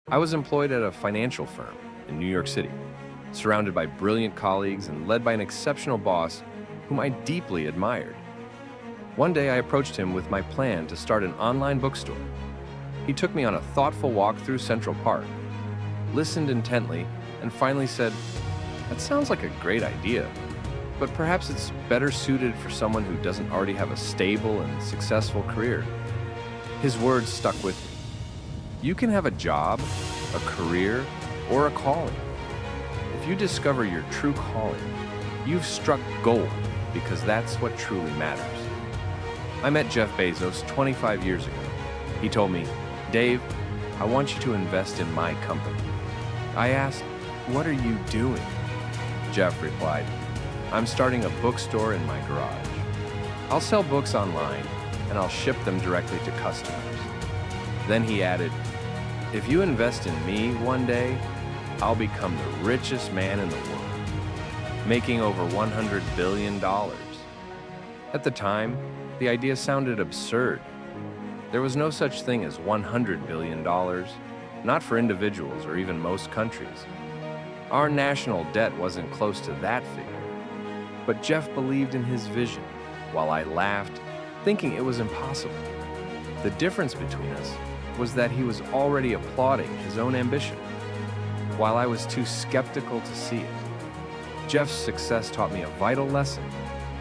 I was employed at a financial firm in New York City, surrounded by brilliant colleagues and led by an exceptional boss whom I deeply admired. One day I approached him with my plan to start an online bookstore. He took me on a thoughtful walk through Central Park, listened intently, and finally said, "That sounds like a great idea, but perhaps it's better suited for someone who doesn't already have a stable and successful career." His words stuck with me. You can have a job, a career, or a calling. If you discover your true calling, you've struck gold because that's what truly matters. I met Jeff Bezos 25 years ago. He told me, "Dave, I want you to invest in my company." I asked, "What are you doing?" Jeff replied, "I'm starting a bookstore in my garage. I'll sell books online and I'll ship them directly to customers." Then he added, "If you invest in me one day, I'll become the richest man in the world, making over $100 billion. At the time, the idea sounded absurd. There was no such thing as $100 billion, not for individuals or even most countries. Our national debt wasn't close to that figure. But Jeff believed in his vision, while I laughed, thinking it was impossible. The difference between us was that he was already applauding his own ambition, while I was too skeptical to see it. Jeff's success taught me a vital lesson.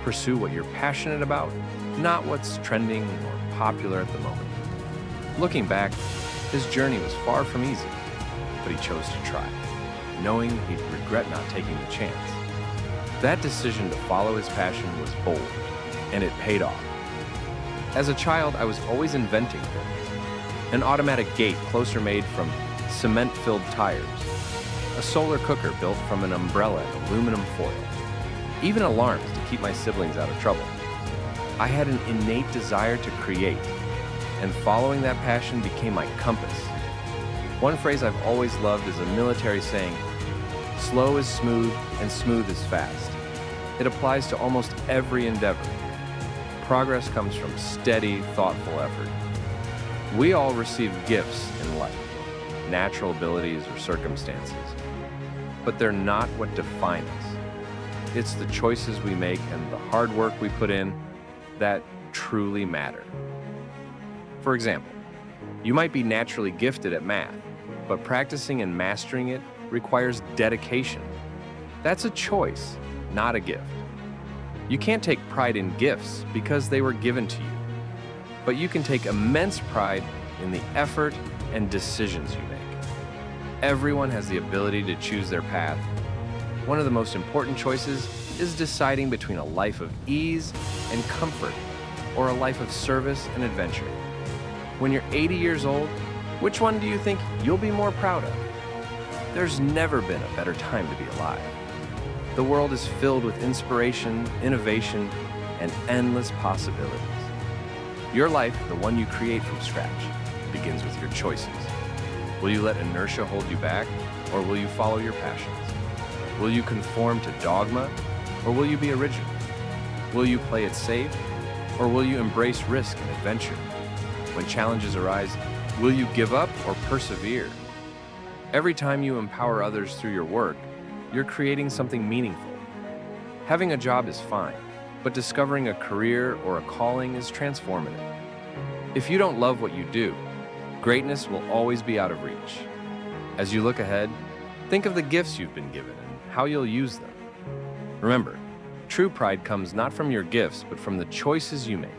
Pursue what you're passionate about, not what's trending or popular at the moment. Looking back, his journey was far from easy, but he chose to try, knowing he'd regret not taking the chance. That decision to follow his passion was bold, and it paid off. As a child, I was always inventing things. An automatic gate closer made from cement-filled tires, a solar cooker built from an umbrella and aluminum foil, even alarms to keep my siblings out of trouble. I had an innate desire to create, and following that passion became my compass. One phrase I've always loved is a military saying, "Slow is smooth and smooth is fast." It applies to almost every endeavor. Progress comes from steady, thoughtful effort. We all receive gifts in life, natural abilities or circumstances, but they're not what define us. It's the choices we make and the hard work we put in that truly matter. For example, you might be naturally gifted at math, but practicing and mastering it requires dedication. That's a choice, not a gift. You can't take pride in gifts because they were given to you, but you can take immense pride in the effort and decisions you make. Everyone has the ability to choose their path. One of the most important choices is deciding between a life of ease and comfort or a life of service and adventure. When you're 80 years old, which one do you think you'll be more proud of? There's never been a better time to be alive. The world is filled with inspiration, innovation, and endless possibilities. Your life, the one you create from scratch, begins with your choices. Will you let inertia hold you back, or will you follow your passions? Will you conform to dogma, or will you be original? Will you play it safe, or will you embrace risk and adventure? When challenges arise, will you give up or persevere? Every time you empower others through your work, you're creating something meaningful. Having a job is fine, but discovering a career or a calling is transformative. If you don't love what you do, greatness will always be out of reach. As you look ahead, think of the gifts you've been given and how you'll use them. Remember, true pride comes not from your gifts, but from the choices you make.